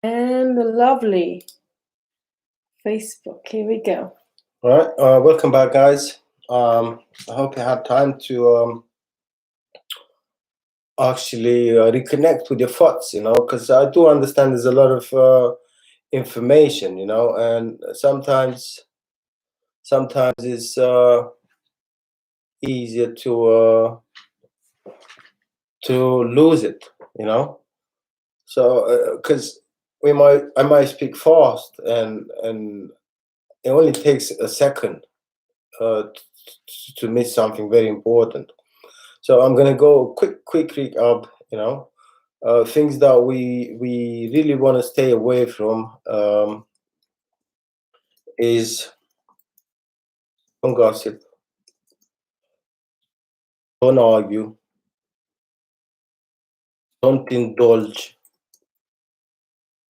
And the lovely Facebook. Here we go. All right, welcome back, guys. I hope you had time to actually reconnect with your thoughts, because I do understand there's a lot of information, and sometimes it's easier to lose it, So, because I might speak fast, and it only takes a second to miss something very important. So I'm gonna go quick recap. Things that we really want to stay away from is don't gossip, don't argue, don't indulge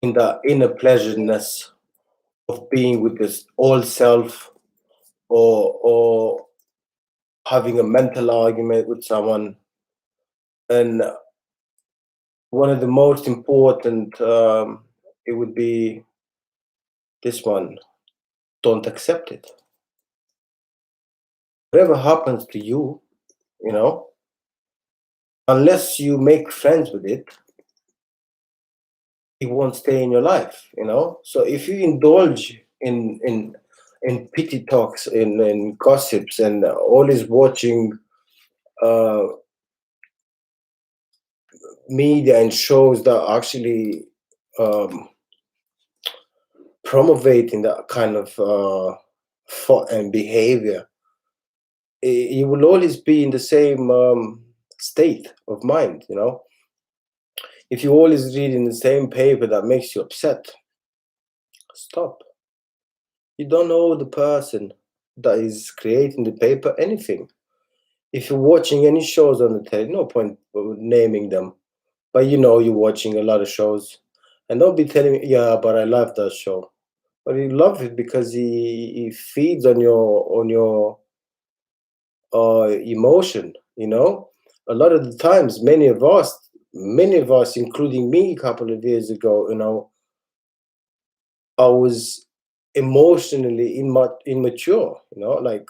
in the inner pleasureness of being with this old self, or having a mental argument with someone. And one of the most important, it would be this one: don't accept it. Whatever happens to you, you know, unless you make friends with it, it won't stay in your life. So if you indulge in pity talks, in gossips, and always watching uh, media and shows that actually um, promoting that kind of thought and behavior, you will always be in the same state of mind. If you always read in the same paper that makes you upset, stop. You don't know the person that is creating the paper anything. If you're watching any shows on the telly, no point naming them, but you're watching a lot of shows, and don't be telling me, yeah, but I love that show. But you love it because he feeds on your emotion. A lot of the times, many of us, including me, a couple of years ago, I was emotionally immature. Like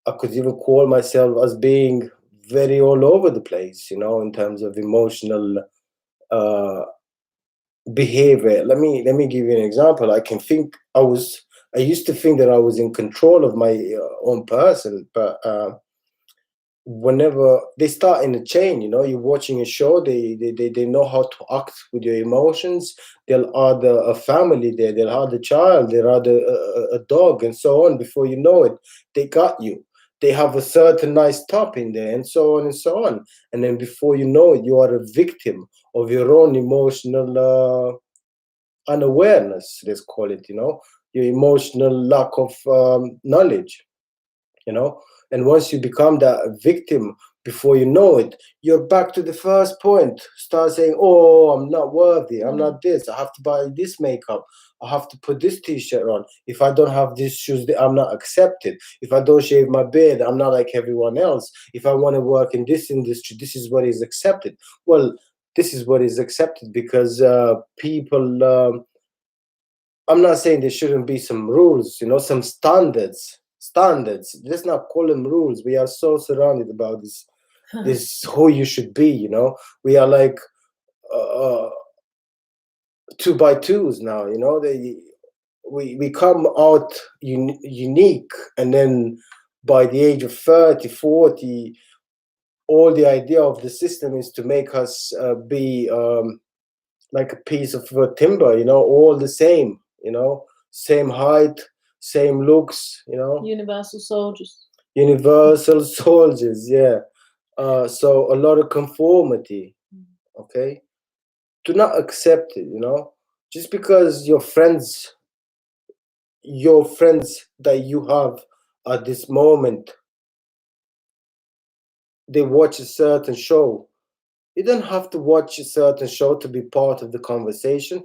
I could even call myself as being very all over the place. In terms of emotional uh, behavior. Let me give you an example. I used to think that I was in control of my own person, but whenever they start in a chain, you're watching a show, they know how to act with your emotions. They'll add a family there, they'll add a child, they'll add a dog, and so on. Before you know it, they got you. They have a certain nice top in there, and so on and so on. And then before you know it, you are a victim of your own emotional unawareness, let's call it. Your emotional lack of knowledge. you know and once you become that victim, before you know it, you're back to the first point. Start saying, oh, I'm not worthy, I'm not this, I have to buy this makeup, I have to put this t-shirt on. If I don't have these shoes, I'm not accepted. If I don't shave my beard, I'm not like everyone else. If I want to work in this industry, this is what is accepted. Well, this is what is accepted because people I'm not saying there shouldn't be some rules, some standards. Standards. Let's not call them rules. We are so surrounded about this who you should be. We are like uh, two by twos now. We come out unique, and then by the age of 30, 40, all the idea of the system is to make us be like a piece of timber, all the same, same height, same looks, Universal soldiers. universal soldiers, yeah. So a lot of conformity, okay? Do not accept it, just because your friends that you have at this moment, they watch a certain show. You don't have to watch a certain show to be part of the conversation.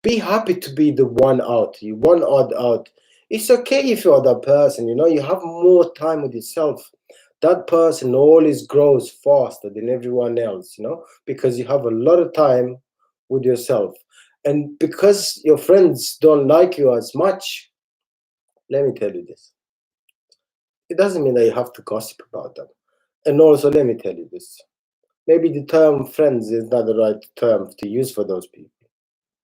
Be happy to be the one out, you one odd out. It's okay if you're that person, you have more time with yourself. That person always grows faster than everyone else, because you have a lot of time with yourself. And because your friends don't like you as much, let me tell you this. It doesn't mean that you have to gossip about them. And also, let me tell you this. Maybe the term friends is not the right term to use for those people.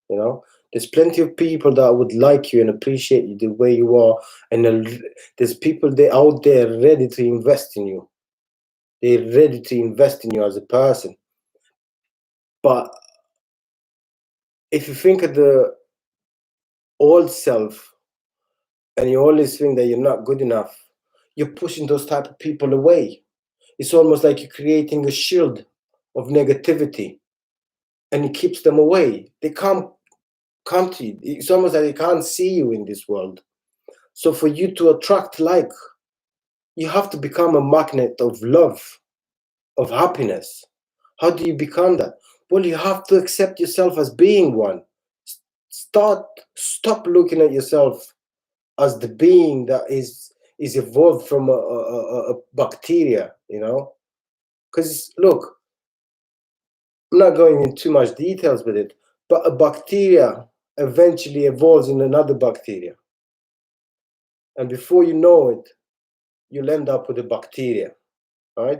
You know, there's plenty of people that would like you and appreciate you the way you are. And there's people out there ready to invest in you. They're ready to invest in you as a person. But if you think of the old self and you always think that you're not good enough, you're pushing those type of people away. It's almost like you're creating a shield of negativity, and it keeps them away. They can't come to you. It's almost like they can't see you in this world. So for you to attract like, you have to become a magnet of love, of happiness. How do you become that? Well, you have to accept yourself as being one. Stop looking at yourself as the being that is evolved from a bacteria, you know? Because look, I'm not going into too much details with it, but a bacteria eventually evolves in another bacteria. And before you know it, you'll end up with a bacteria, right?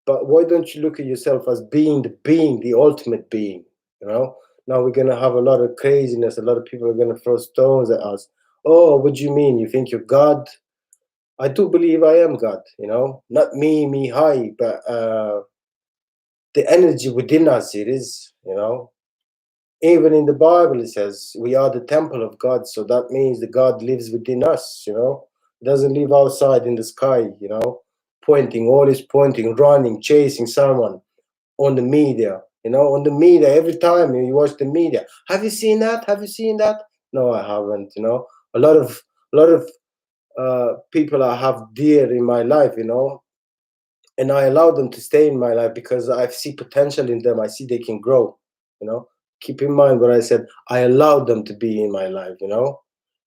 But why don't you look at yourself as being, the ultimate being, you know? Now we're going to have a lot of craziness. A lot of people are going to throw stones at us. Oh, what do you mean? You think you're God? I do believe I am God, you know? Not me, Mihai, but the energy within us, it is, you know? Even in the Bible, it says we are the temple of God. So that means the God lives within us, you know? He doesn't live outside in the sky, you know? Always pointing, running, chasing someone on the media, you know? On the media, every time you watch the media. Have you seen that? Have you seen that? No, I haven't, you know? A lot of people I have dear in my life, you know? And I allow them to stay in my life because I see potential in them. I see they can grow, you know? Keep in mind what I said. I allowed them to be in my life, you know?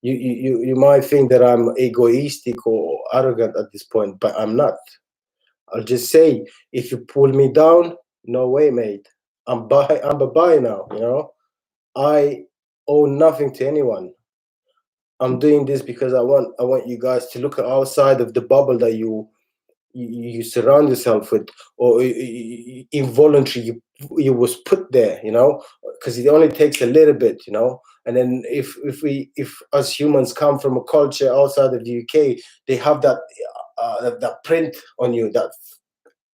You might think that I'm egoistic or arrogant at this point, but I'm not. I'll just say, if you pull me down, no way, mate. I'm a bye now, you know? I owe nothing to anyone. I'm doing this because I want you guys to look outside of the bubble that you surround yourself with, or involuntarily you was put there, you know, because it only takes a little bit, you know. And then if us humans come from a culture outside of the UK, they have that print on you, that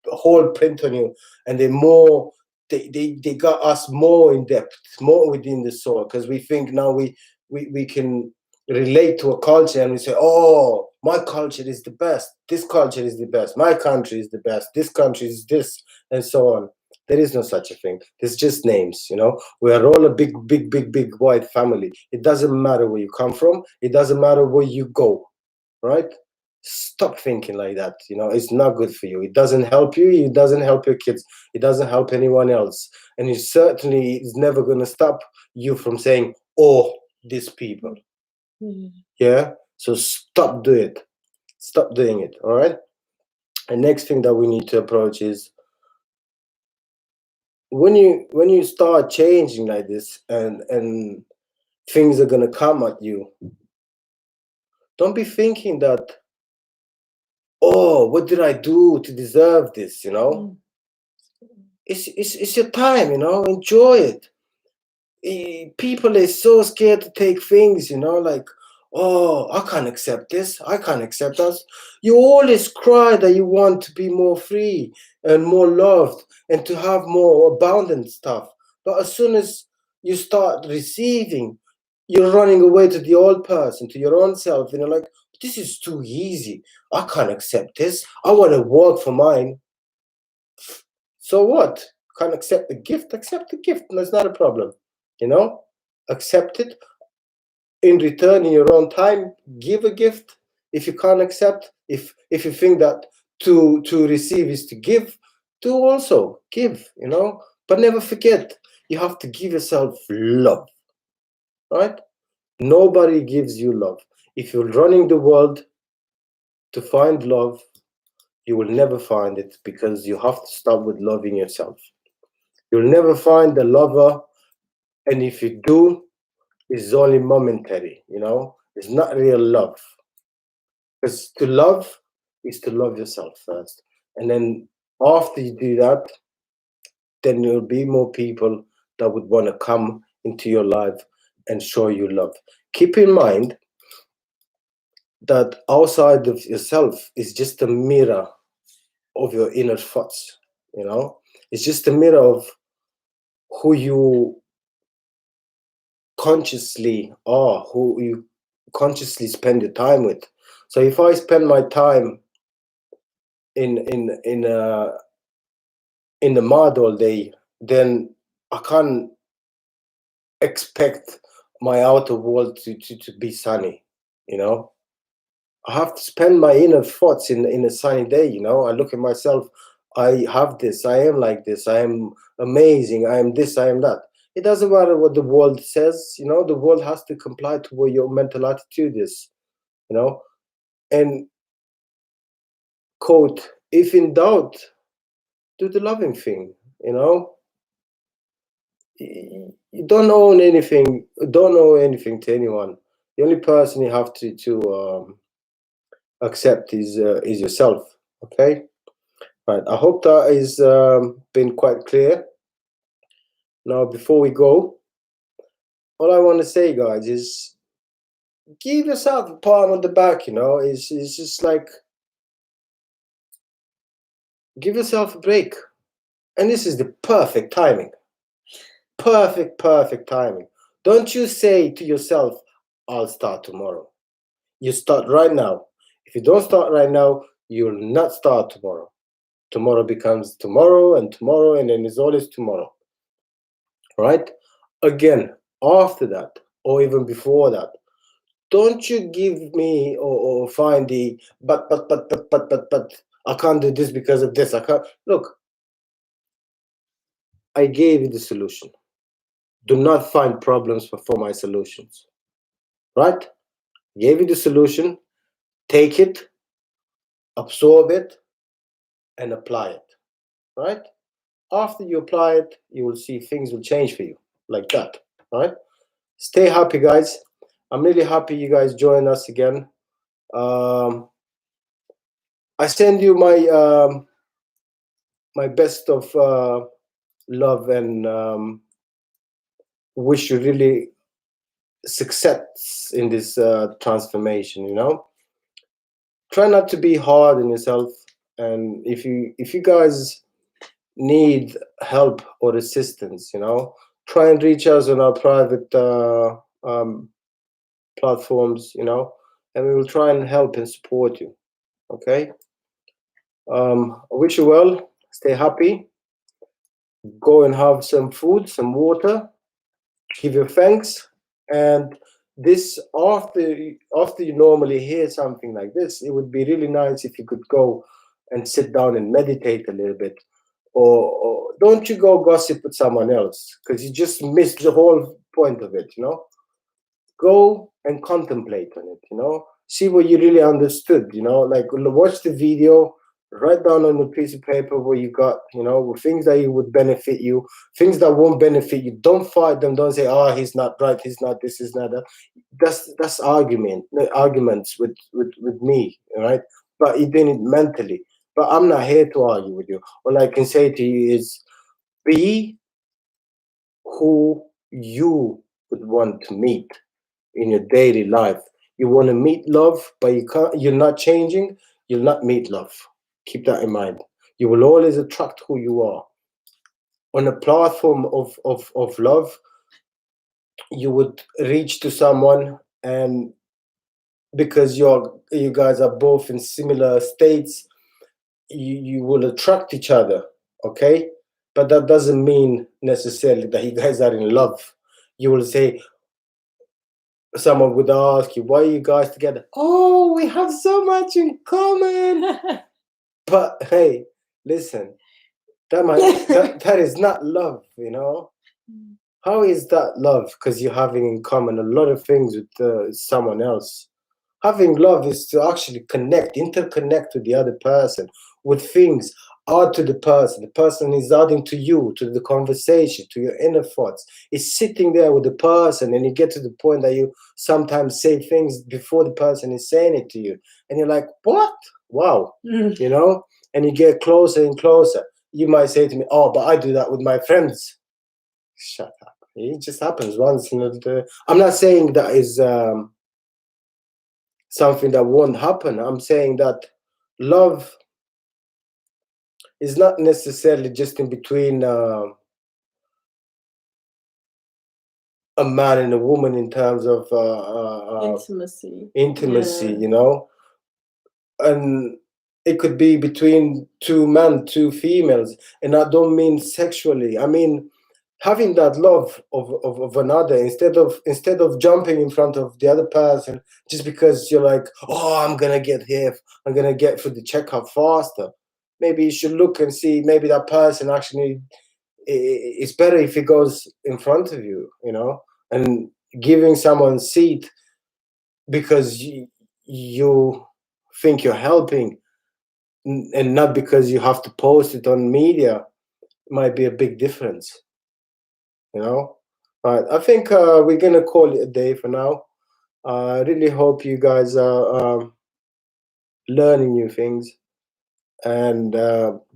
whole print on you, and they got us more in depth, more within the soul, because we think now we can relate to a culture and we say, oh, my culture is the best, this culture is the best, my country is the best, this country is this, and so on. There is no such a thing. There's just names, you know. We are all a big white family. It doesn't matter where you come from, it doesn't matter where you go, right? Stop thinking like that, you know. It's not good for you. It doesn't help you, it doesn't help your kids, it doesn't help anyone else, and it certainly is never going to stop you from saying, oh, these people. Yeah, so stop doing it, all right? And next thing that we need to approach is when you start changing like this, and things are going to come at you, don't be thinking that, oh, what did I do to deserve this, you know? It's your time, you know. Enjoy it. People are so scared to take things, you know, like, oh, I can't accept this, I can't accept us. You always cry that you want to be more free and more loved and to have more abundant stuff. But as soon as you start receiving, you're running away to the old person, to your own self, and you're like, this is too easy. I can't accept this. I want to work for mine. So what? Can't accept the gift? Accept the gift. That's not a problem. You know? Accept it. In return, in your own time, give a gift. If you can't accept, if you think that to receive is to give, do also give, you know? But never forget, you have to give yourself love. Right? Nobody gives you love. If you're running the world to find love, you will never find it, because you have to start with loving yourself. You'll never find a lover And if you do, it's only momentary, it's not real love. Because to love is to love yourself first. And then after you do that, then there'll be more people that would want to come into your life and show you love. Keep in mind that outside of yourself is just a mirror of your inner thoughts. It's just a mirror of who you consciously are, who you consciously spend your time with. So if I spend my time in the mud all day, then I can't expect my outer world to be sunny. I have to spend my inner thoughts in a sunny day. I look at myself, I have this, I am like this, I am amazing, I am this, I am that. It doesn't matter what the world says. The world has to comply to what your mental attitude is. And quote, if in doubt, do the loving thing. You don't own anything. Don't owe anything to anyone. The only person you have to accept is yourself. Okay, right. I hope that is been quite clear. Now, before we go, all I want to say, guys, is give yourself a pat on the back. It's just like give yourself a break, and this is the perfect timing. Perfect timing. Don't you say to yourself, I'll start tomorrow. You start right now. If you don't start right now, you'll not start tomorrow. Tomorrow becomes tomorrow, and then it's always tomorrow. Right? Again, after that, or even before that, don't you give me or find the but I can't do this because of this. I can't. Look, I gave you the solution. Do not find problems for my solutions. Right? Gave you the solution. Take it, absorb it, and apply it. Right? After you apply it, you will see things will change for you like that. Right? Stay happy, guys. I'm really happy you guys joined us again. I send you my best of love and wish you really success in this transformation. Try not to be hard on yourself, and if you guys need help or assistance, try and reach us on our private platforms, and we will try and help and support you. Okay. I wish you well. Stay happy. Go and have some food, some water. Give your thanks. And this after you normally hear something like this, it would be really nice if you could go and sit down and meditate a little bit. Or don't you go gossip with someone else, because you just missed the whole point of it. Go and contemplate on it. See what you really understood. Like watch the video, write down on a piece of paper what you got. Things that you would benefit you, things that won't benefit you. Don't fight them. Don't say, oh, he's not right, he's not this, he's not that. That's arguments with me, right? But you did it mentally. But I'm not here to argue with you. All I can say to you is be who you would want to meet in your daily life. You want to meet love, but you're not changing, you'll not meet love. Keep that in mind. You will always attract who you are. On a platform of love, you would reach to someone, and because you guys are both in similar states, you will attract each other. Okay, but that doesn't mean necessarily that you guys are in love. You will say, someone would ask you, why are you guys together? Oh, we have so much in common. But hey, listen, that is not love. How is that love? Because you're having in common a lot of things with someone else. Having love is to actually interconnect with the other person, with things. add to the person is adding to you, to the conversation, to your inner thoughts. It's sitting there with the person, and you get to the point that you sometimes say things before the person is saying it to you, and you're like, what? Wow. You know, and you get closer and closer. You might say to me, oh, but I do that with my friends. Shut up. It just happens once. I'm not saying that is something that won't happen. I'm saying that love is not necessarily just in between a man and a woman in terms of intimacy. You know, and it could be between two men, two females, and I don't mean sexually. I mean having that love of another, instead of jumping in front of the other person just because you're like, oh, I'm gonna get through the checkout faster. Maybe you should look and see, maybe that person actually, it's better if he goes in front of you, you know, and giving someone a seat because you think you're helping, and not because you have to post it on media, might be a big difference, you know. All right, I think we're gonna call it a day for now. I really hope you guys are learning new things, and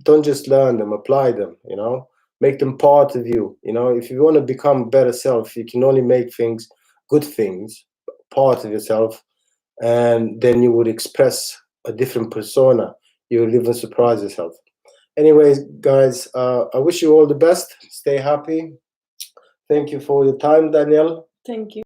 don't just learn them, apply them, you know. Make them part of you, you know. If you want to become a better self, you can only make things, good things, part of yourself, and then you would express a different persona. You will even surprise yourself. Anyways, guys, I wish you all the best. Stay happy. Thank you for your time, Danielle. Thank you.